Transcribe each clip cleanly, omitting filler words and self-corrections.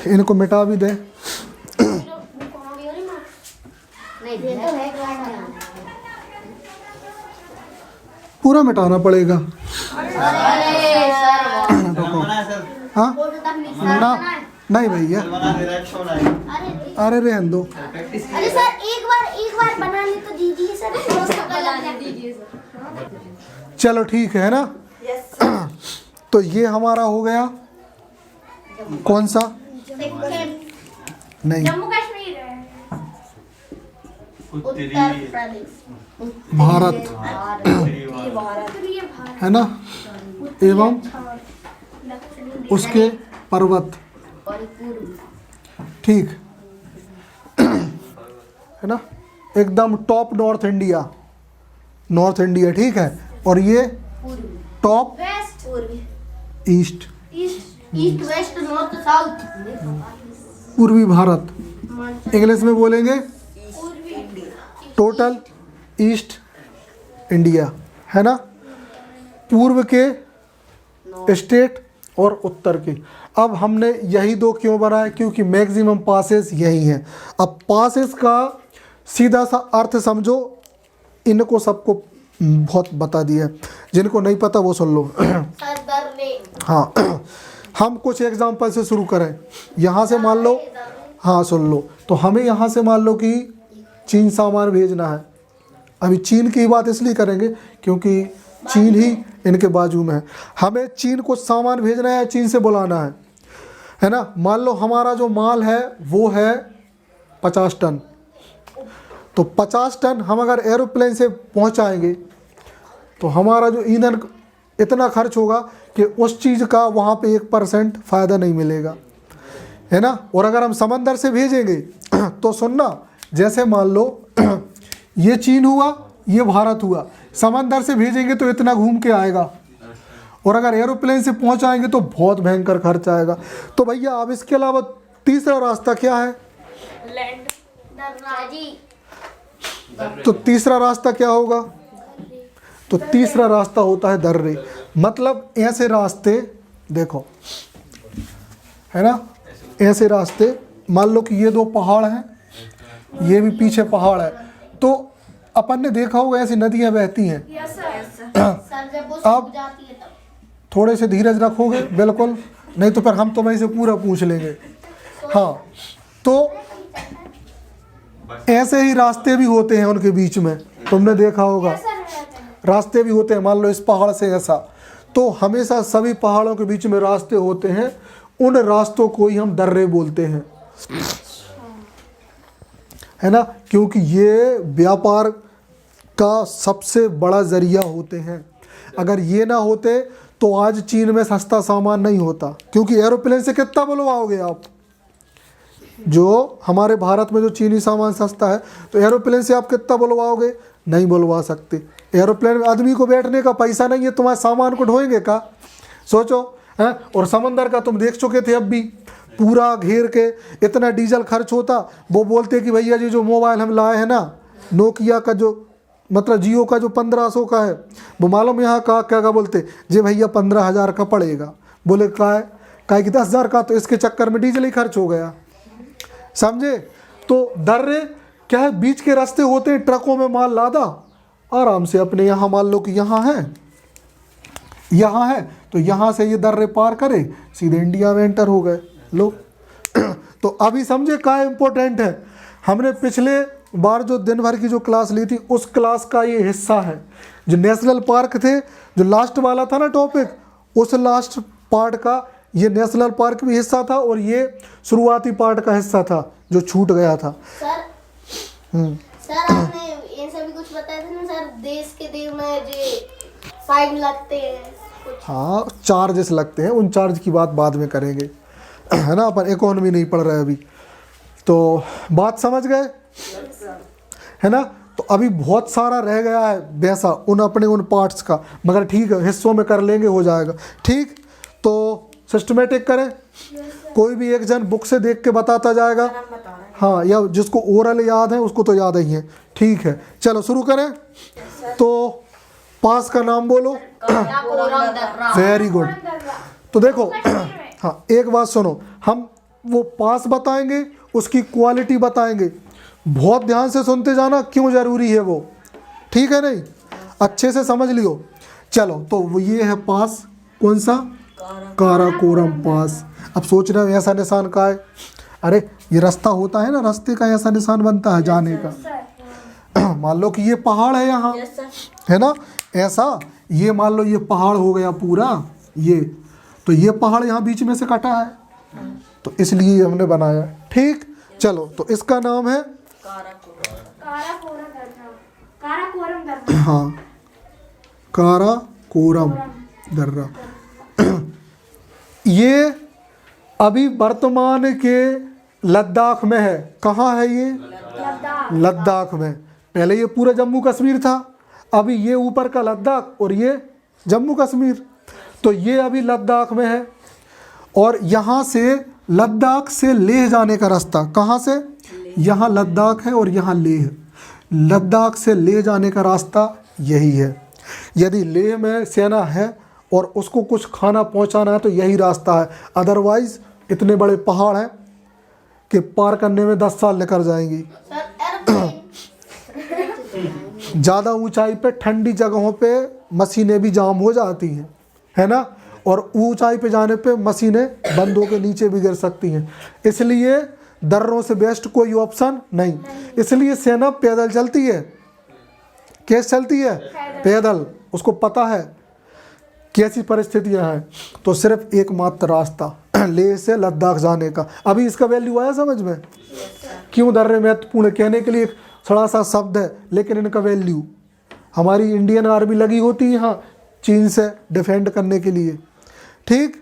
इनको मिटा भी दे। पूरा मिटाना पड़ेगा। हाँ ना, नहीं भैया, अरे रहने दो। अरे सर एक बार बनाने तो दीजिए सर। चलो ठीक है ना। तो ये हमारा हो गया कौन सा? नहीं, जम्मू कश्मीर है, उत्तर प्रदेश, भारत है ना, एवं उसके पर्वत, ठीक है ना, एकदम टॉप नॉर्थ इंडिया, ठीक है। और ये top west, east, east west north south, पूर्वी भारत। इंग्लिश में बोलेंगे टोटल ईस्ट इंडिया, है ना। पूर्व के स्टेट और उत्तर के। अब हमने यही दो क्यों बनाए? क्योंकि मैक्सिमम पासेस यही हैं। अब पासेस का सीधा सा अर्थ समझो, इनको सबको बहुत बता दिया है, जिनको नहीं पता वो सुन लो। हाँ, हम कुछ एग्जांपल से शुरू करें। यहाँ से मान लो, हाँ सुन लो, तो हमें यहाँ से मान लो कि चीन सामान भेजना है। अभी चीन की बात इसलिए करेंगे क्योंकि चीन ही इनके बाजू में है। हमें चीन को सामान भेजना है, चीन से बुलाना है ना। मान लो हमारा जो माल है वो है 50 टन, तो 50 टन हम अगर एरोप्लेन से पहुंचाएंगे तो हमारा जो ईंधन इतना खर्च होगा कि उस चीज़ का वहाँ पे 1% फ़ायदा नहीं मिलेगा, है ना। और अगर हम समंदर से भेजेंगे तो सुनना, जैसे मान लो ये चीन हुआ, ये भारत हुआ, समंदर से भेजेंगे तो इतना घूम के आएगा, और अगर एरोप्लेन से पहुंचाएंगे तो बहुत भयंकर खर्च आएगा। तो भैया अब इसके अलावा तीसरा रास्ता क्या है? लैंड, तो तीसरा रास्ता क्या होगा? तो तीसरा रास्ता होता है दर्रे। मतलब ऐसे रास्ते देखो, है ना, ऐसे रास्ते। मान लो कि ये दो पहाड़ हैं, ये भी पीछे पहाड़ है, तो अपन ने देखा होगा ऐसी नदियां बहती हैं। अब थोड़े से धीरज रखोगे बिल्कुल, नहीं तो फिर हम तुम्हें से पूरा पूछ लेंगे। हाँ, तो ऐसे ही रास्ते भी होते हैं उनके बीच में, तुमने देखा होगा रास्ते भी होते हैं। मान लो इस पहाड़ से ऐसा, तो हमेशा सभी पहाड़ों के बीच में रास्ते होते हैं, उन रास्तों को ही हम दर्रे बोलते हैं, है ना। क्योंकि ये व्यापार का सबसे बड़ा जरिया होते हैं। अगर ये ना होते तो आज चीन में सस्ता सामान नहीं होता, क्योंकि एरोप्लेन से कितना बुलवाओगे आप? जो हमारे भारत में जो चीनी सामान सस्ता है, तो एरोप्लेन से आप कितना बुलवाओगे? नहीं बुलवा सकते। एरोप्लेन में आदमी को बैठने का पैसा नहीं है, तुम्हारे सामान को ढोएंगे का? सोचो, हैं। और समंदर का तुम देख चुके थे, अब भी पूरा घेर के इतना डीजल खर्च होता। वो बोलते कि भैया जी जो मोबाइल हम लाए हैं ना, नोकिया का जो मतलब जियो का जो 1500 का है, वो मालूम यहाँ का क्या बोलते जी भैया 15,000 का पड़ेगा। बोले का कि 10,000 का, तो इसके चक्कर में डीजल ही खर्च हो गया, समझे। तो दर्रे क्या है, बीच के रास्ते होते हैं, ट्रकों में माल लादा आराम से अपने यहाँ, मान लो कि यहाँ है, तो यहाँ से ये दर्रे पार करे, सीधे इंडिया में एंटर हो गए लोग। तो अभी समझे क्या इम्पोर्टेंट है। हमने पिछले बार जो दिन भर की जो क्लास ली थी, उस क्लास का ये हिस्सा है। जो नेशनल पार्क थे, जो लास्ट वाला था ना टॉपिक, उस लास्ट पार्ट का ये नेशनल पार्क भी हिस्सा था, और ये शुरुआती पार्ट का हिस्सा था जो छूट गया था। सर आपने ये सभी कुछ बताया था ना सर, देश के देव में जो फाइन लगते हैं कुछ। हाँ, चार्जेस लगते हैं, उन चार्ज की बात बाद में करेंगे, है ना। अपन इकोनॉमी नहीं पढ़ रहे अभी, तो बात समझ गए, है ना। तो अभी बहुत सारा रह गया है वैसा उन पार्ट्स का, मगर ठीक है, हिस्सों में कर लेंगे, हो जाएगा ठीक। तो सिस्टमेटिक करें, कोई भी एक जन बुक से देख के बताता जाएगा, हाँ, या जिसको ओरल याद है उसको तो याद ही है, ठीक है। चलो शुरू करें। तो पास का नाम बोलो। Very good. तो देखो हाँ एक बात सुनो, हम वो पास बताएंगे, उसकी क्वालिटी बताएंगे, बहुत ध्यान से सुनते जाना, क्यों ज़रूरी है वो, ठीक है नहीं, अच्छे से समझ लियो। चलो तो वो ये है पास, कौन सा, काराकोरम पास। अब सोच रहे हो ऐसा निशान का है, अरे ये रास्ता होता है ना, रास्ते का ऐसा निशान बनता है जाने का। मान लो कि ये पहाड़ है यहाँ, है ना, ऐसा, ये मान लो ये पहाड़ हो गया पूरा, ये तो ये पहाड़ यहाँ बीच में से कटा है, तो इसलिए हमने बनाया, ठीक। चलो तो इसका नाम है हाँ काराकोरम दर्रा। ये अभी वर्तमान के लद्दाख में है। कहाँ है ये, लद्दाख में। पहले ये पूरा जम्मू कश्मीर था, अभी ये ऊपर का लद्दाख और ये जम्मू कश्मीर, तो ये अभी लद्दाख में है। और यहाँ से लद्दाख से लेह जाने का रास्ता, कहाँ से, यहाँ लद्दाख है और यहाँ लेह, लद्दाख से लेह जाने का रास्ता यही है। यदि लेह में सेना है और उसको कुछ खाना पहुँचाना है तो यही रास्ता है, अदरवाइज़ इतने बड़े पहाड़ हैं कि पार करने में 10 साल निकल जाएंगी। ज़्यादा ऊंचाई पे ठंडी जगहों पे मशीनें भी जाम हो जाती हैं, है ना, और ऊंचाई पे जाने पे मशीनें बंद होकर नीचे भी गिर सकती हैं, इसलिए दर्रों से बेस्ट कोई ऑप्शन नहीं। इसलिए सेना पैदल चलती है। कैसे चलती है, पैदल, उसको पता है कैसी परिस्थितियां हैं, तो सिर्फ एकमात्र रास्ता लेह से लद्दाख जाने का। अभी इसका वैल्यू आया समझ में, क्यों दर्रे महत्वपूर्ण, कहने के लिए थोड़ा सा शब्द है, लेकिन इनका वैल्यू, हमारी इंडियन आर्मी लगी होती है यहाँ चीन से डिफेंड करने के लिए, ठीक।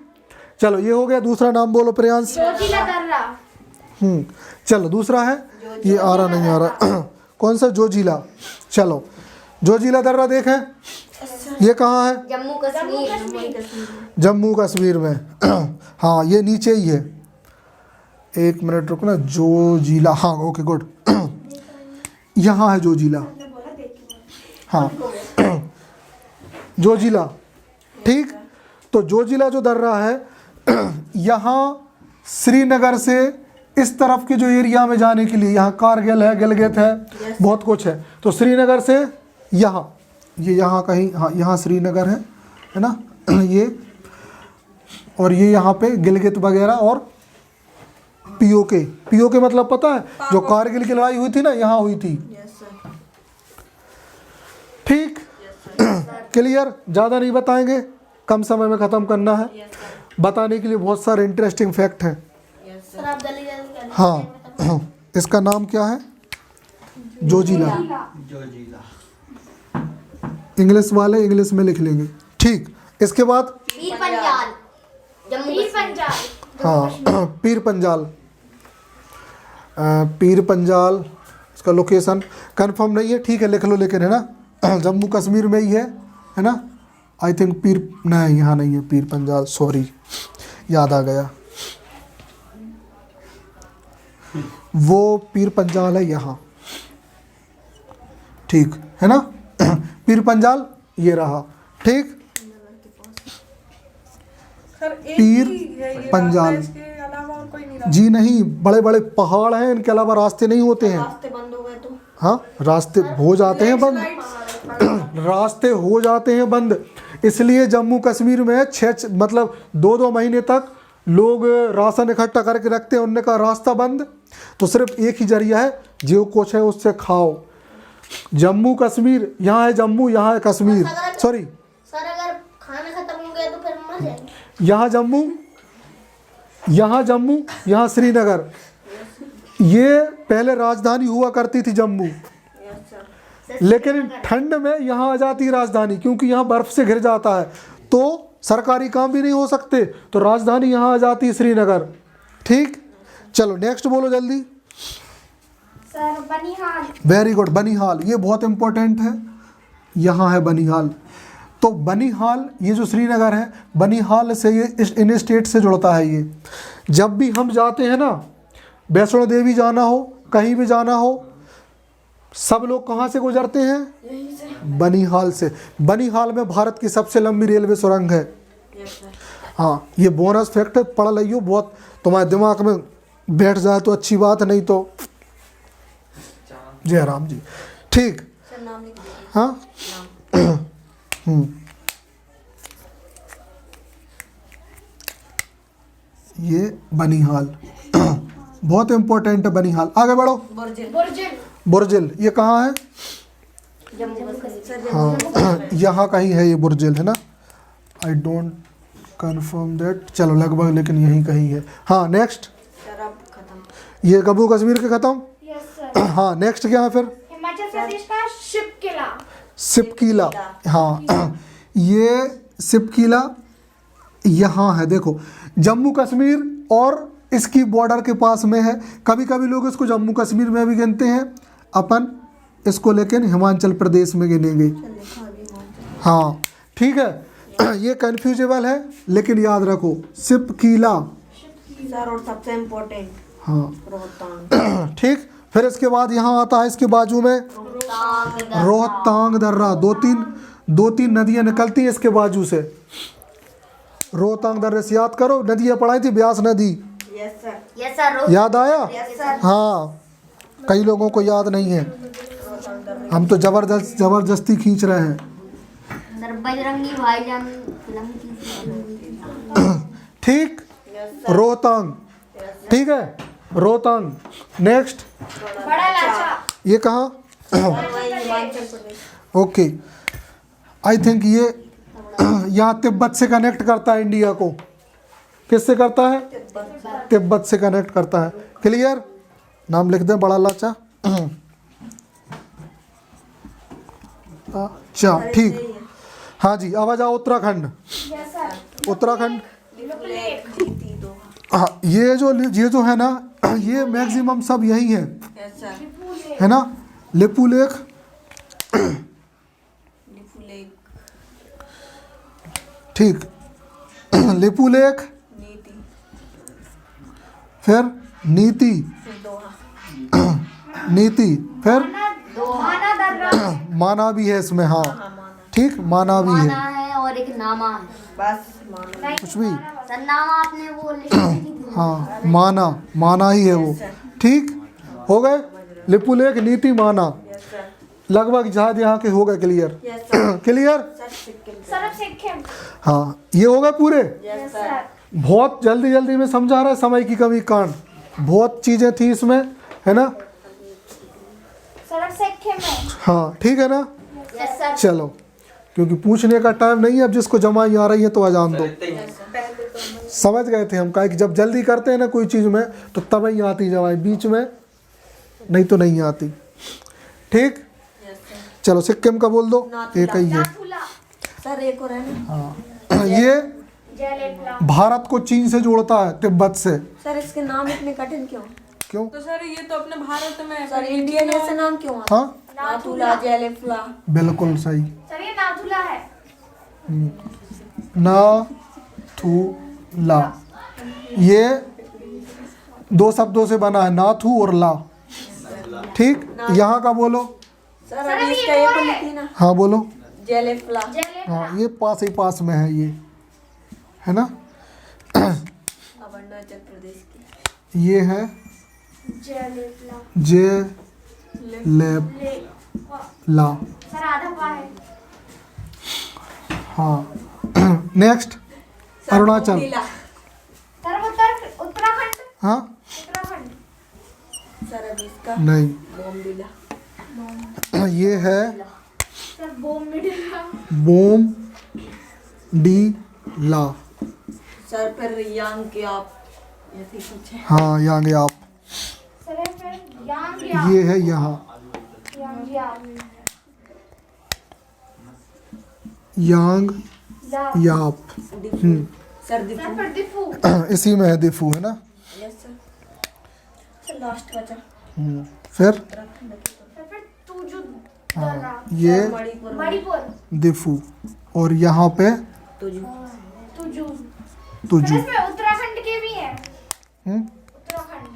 चलो ये हो गया, दूसरा नाम बोलो प्रियांश। चलो दूसरा है, ये आ रहा नहीं आ रहा कौन सा, जोजिला। चलो जोजिला दर्रा देखें, ये कहाँ है, जम्मू कश्मीर, जम्मू कश्मीर में। हाँ ये नीचे ही है, एक मिनट रुकना, जोजिला, हाँ ओके गुड, यहाँ है जोजिला, हाँ जोजिला, ठीक। तो जोजिला जो दर्रा है यहाँ श्रीनगर से इस तरफ के जो एरिया में जाने के लिए, यहाँ कारगिल है, गिलगित है, बहुत कुछ है, तो श्रीनगर से यहाँ, ये यहाँ कहीं, हाँ यहाँ श्रीनगर है ना, ये, और ये यहाँ पे गिलगित वगैरह, और पीओके मतलब पता है, जो कारगिल की लड़ाई हुई थी ना, यहाँ हुई थी, ठीक। क्लियर, ज़्यादा नहीं बताएंगे, कम समय में ख़त्म करना है, बताने के लिए बहुत सारे इंटरेस्टिंग फैक्ट हैं। हाँ इसका नाम क्या है, जोजिला, इंग्लिश वाले इंग्लिश में लिख लेंगे, ठीक। इसके बाद पीर पंजाल, हाँ पीर पंजाल, पीर पंजाल, इसका लोकेशन कंफर्म नहीं है, ठीक है लिख लो, लेकिन है ना जम्मू कश्मीर में ही है ना, आई थिंक पीर, नहीं यहाँ नहीं है पीर पंजाल, सॉरी याद आ गया, वो पीर पंजाल है यहाँ, ठीक है ना, पीर पंजाल ये रहा, ठीक। पीर पंजाल जी नहीं, बड़े बड़े पहाड़ हैं, इनके अलावा रास्ते नहीं होते हैं, रास्ते बंद हो गए तो, हाँ रास्ते हो जाते हैं बंद, रास्ते हो जाते हैं बंद, इसलिए जम्मू कश्मीर में 6 मतलब 2-2 महीने तक लोग राशन इकट्ठा करके रखते हैं, उनने का रास्ता बंद, तो सिर्फ एक ही जरिया है, जो कुछ है उससे खाओ। जम्मू कश्मीर, यहाँ है जम्मू, यहाँ है कश्मीर, सॉरी सर अगर खाना खत्म हो गया तो फिर मर जाएंगे। यहाँ जम्मू, यहाँ जम्मू, यहाँ श्रीनगर, ये पहले राजधानी हुआ करती थी जम्मू, लेकिन ठंड में यहाँ आ जाती है राजधानी, क्योंकि यहाँ बर्फ से घिर जाता है, तो सरकारी काम भी नहीं हो सकते, तो राजधानी यहाँ आ जाती है श्रीनगर, ठीक। चलो नेक्स्ट बोलो जल्दी। Sir Banihal, very good, Banihal, ये बहुत इंपॉर्टेंट है, यहाँ है बनिहाल। तो बनिहाल, ये जो श्रीनगर है, बनिहाल से ये इन स्टेट से जुड़ता है। ये जब भी हम जाते हैं ना, वैष्णो देवी जाना हो, कहीं भी जाना हो, सब लोग कहाँ से गुजरते हैं, बनिहाल से। बनिहाल में भारत की सबसे लंबी रेलवे सुरंग है, हाँ, ये बोनस फैक्ट पढ़ लियो, बहुत तुम्हारे दिमाग में बैठ जाए तो अच्छी बात, नहीं तो जय राम जी। ठीक, सर नाम लिख दीजिए। हाँ ये बनिहाल बहुत इंपॉर्टेंट है बनिहाल। आगे बढ़ो। बुर्जिल। बुर्जिल। बुर्जिल ये कहाँ है? जम्मू कश्मीर। हाँ यहाँ कहीं है ये बुर्जिल, है ना? आई डोंट कंफर्म दैट, चलो लगभग लेकिन यहीं कहीं है। हाँ नेक्स्ट, सर अब खत्म। ये जम्मू कश्मीर के खत्म। Yes sir. हाँ नेक्स्ट क्या है फिर? हिमाचल प्रदेश का शिपकिला। सिपकीला। हाँ ये सिपकीला यहाँ है, देखो जम्मू कश्मीर और इसकी बॉर्डर के पास में है। कभी कभी लोग इसको जम्मू कश्मीर में भी गिनते हैं, अपन इसको लेकिन हिमाचल प्रदेश में गिनेंगे। हाँ ठीक है, ये कन्फ्यूजेबल है लेकिन याद रखो सिपकीला। सर और सबसे इम्पोर्टेंट हाँ रोहतांग। ठीक, फिर इसके बाद यहाँ आता है इसके बाजू में रोहतांग दर्रा। दो तीन नदियाँ निकलती हैं इसके बाजू से। रोहतांग दर्रे से याद करो, नदियाँ पढ़ाई थी, ब्यास नदी। Yes sir. Yes sir. याद आया? Yes sir. हाँ, कई लोगों को याद नहीं है, हम तो जबरदस्ती खींच रहे हैं। सर बजरंगी भाईजान फिल्म की। ठीक, रोहतांग। ठीक है, रोहतांग। नेक्स्ट, बड़ा लाचा। ये कहाँ? Himachal Pradesh. Okay, I think ये यहाँ तिब्बत से कनेक्ट करता है इंडिया को। किससे करता है? तिब्बत से कनेक्ट करता है। क्लियर? नाम लिख दें, बड़ा लाचा। अच्छा ठीक, हाँ जी। अब आ जाओ उत्तराखंड। Yes sir. उत्तराखंड, जीती दो। हाँ ये जो है ना, ये मैक्सिमम सब यही है, यस सर। है ना? Lipu lake, Lipu lake. ठीक, लिपू लेक, नीति। फिर नीति, फिर दोहा। नीति, फिर माना दर्रा। माना भी है इसमें। हाँ हाँ माना। ठीक, माना भी माना है। है और एक नामा है। बस मानो। कुछ भी, सर नामा आपने वो लिस्ट की थी। हाँ माना ही है वो। ठीक हो गए, लिपू लेक, नीति, माना, यस सर। लगभग जहाज यहाँ के हो गए clear. Yes sir. Clear? Sir Sikkim. Sir Sikkim. हाँ ये हो गए पूरे। Yes sir. बहुत जल्दी जल्दी में समझा रहा है, समय की कमी कांड, बहुत चीज़ें थी इसमें, है ना? सर सिक्किम है। हाँ ठीक है ना? Yes sir. चलो, क्योंकि पूछने का टाइम नहीं है, अब जिसको जमाई आ रही है तो अजान दो। समझ गए थे हम, कहा कि जब जल्दी करते हैं ना कोई चीज़ में तो तब ही आती जमाई, बीच में नहीं तो नहीं आती। ठीक, यस सर। चलो सिक्किम का बोल दो, एक ही है। नाथुला। सर एक और है ना। हाँ ये जयलेपला। भारत को चीन से जोड़ता है, तिब्बत से। सर इसके नाम इतने कठिन क्यों? क्यों? तो सर ये तो अपने भारत में है। सर इंडियन ऐसे नाम क्यों? हाँ नाथुला, जेलेफ्ला। बिल्कुल सही। सर ये नाथुला है। ना थू ला, ये दो शब्दों से बना है, नाथू और ला। ठीक, यहाँ का बोलो। सर अभी इसका एक और लिखी ना। हाँ बोलो। जेलेफ्ला। हाँ ये पास ही पास में है, ये है ना? अब अरुणाचल प्रदेश की। ये है जयलेपला। जे लेब ले। ला। सर आधा पा है। हाँ नेक्स्ट, अरुणाचल। नीला। सर उत्तराखंड। हाँ उत्तराखंड। सर अभी इसका नहीं, बोमडिला। ये है सर बोमडिला। बोम डी ला। सर फिर यांग के आप ऐसे कुछ है। हाँ यांग आप, सर फिर यांग ये है यहाँ यांग याप। सर दिफू। सर फिर दिफू। इसी में है दिफू, है ना? Yes sir. सर लास्ट बचा फिर सर फिर तुजु हाँ ये मणिपुर। मणिपुर। दिफू, और यहाँ पे तुझू। तुजु। तुजू। सर इसमें उत्तराखंड के भी हैं। हम्म, उत्तराखंड।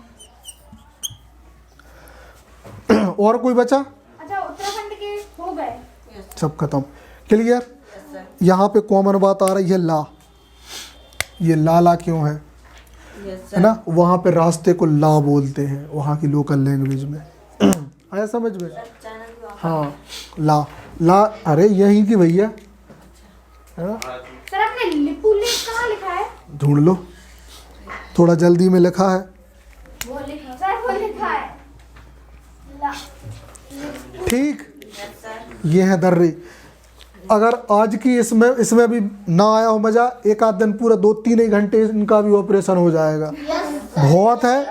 और कोई बचा? अच्छा उत्तराखंड के हो गए। सब खत्म। क्लियर? Yes sir. यहाँ पे कॉमन बात आ रही है ला। ये लाला क्यों है, यस है ना। वहाँ पे रास्ते को ला बोलते हैं वहाँ की लोकल लैंग्वेज में। आया समझ में? हाँ ला ला, अरे यहीं की भैया, है ना। सर आपने लिपू लेक कहाँ लिखा है? ढूंढ लो, थोड़ा जल्दी में लिखा है। वो लिखा सर, वो लिखा है ठीक, ये है दर्रे। अगर आज की इसमें भी ना आया हो मज़ा, एक आध दिन पूरा 2-3 ही घंटे इनका भी ऑपरेशन हो जाएगा। बहुत है,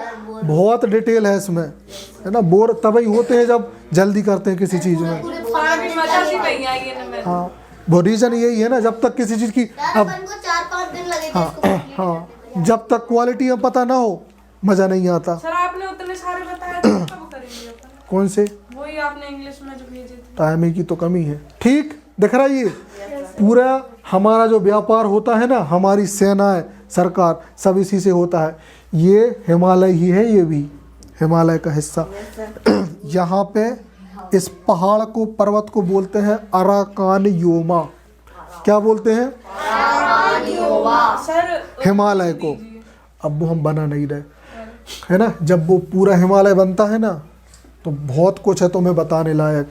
बहुत डिटेल है इसमें, है ना। बोर तभी होते हैं जब जल्दी करते हैं किसी चीज़ में। भी मजा सी नहीं आई है ना मेरे। हाँ, वो रीज़न यही है ना, जब तक किसी चीज़ की अब अपन को 4-5 दिन लगे थे हाँ इसको complete हाँ, जब तक क्वालिटी में पता ना हो मज़ा नहीं आता। सर आपने उतने सारे बताए थे, कब करेंगे अपन? कौन से? वही आपने इंग्लिश में जो भेजे थे। टाइम की तो कमी है। ठीक दिख रहा है ये पूरा हमारा जो व्यापार होता है ना, हमारी सेनाएं, सरकार, सब इसी से होता है। ये हिमालय ही है, ये भी हिमालय का हिस्सा। यहाँ पे इस पहाड़ को, पर्वत को बोलते हैं अराकान योमा। क्या बोलते हैं? सर हिमालय को। अब वो हम बना नहीं रहे, है ना। जब वो पूरा हिमालय बनता है ना, तो बहुत कुछ है तुम्हें बताने लायक।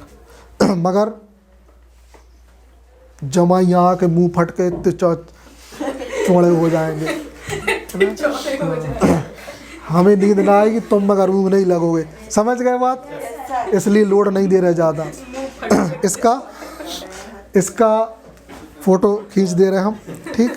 मगर जमा यहाँ के मुंह फट के इतने चौड़े हो जाएंगे, हमें नींद ना आएगी, तुम मगर ऊँग नहीं लगोगे। समझ गए बात? इसलिए लोड नहीं दे रहे ज़्यादा। इसका फोटो खींच दे रहे हम, ठीक।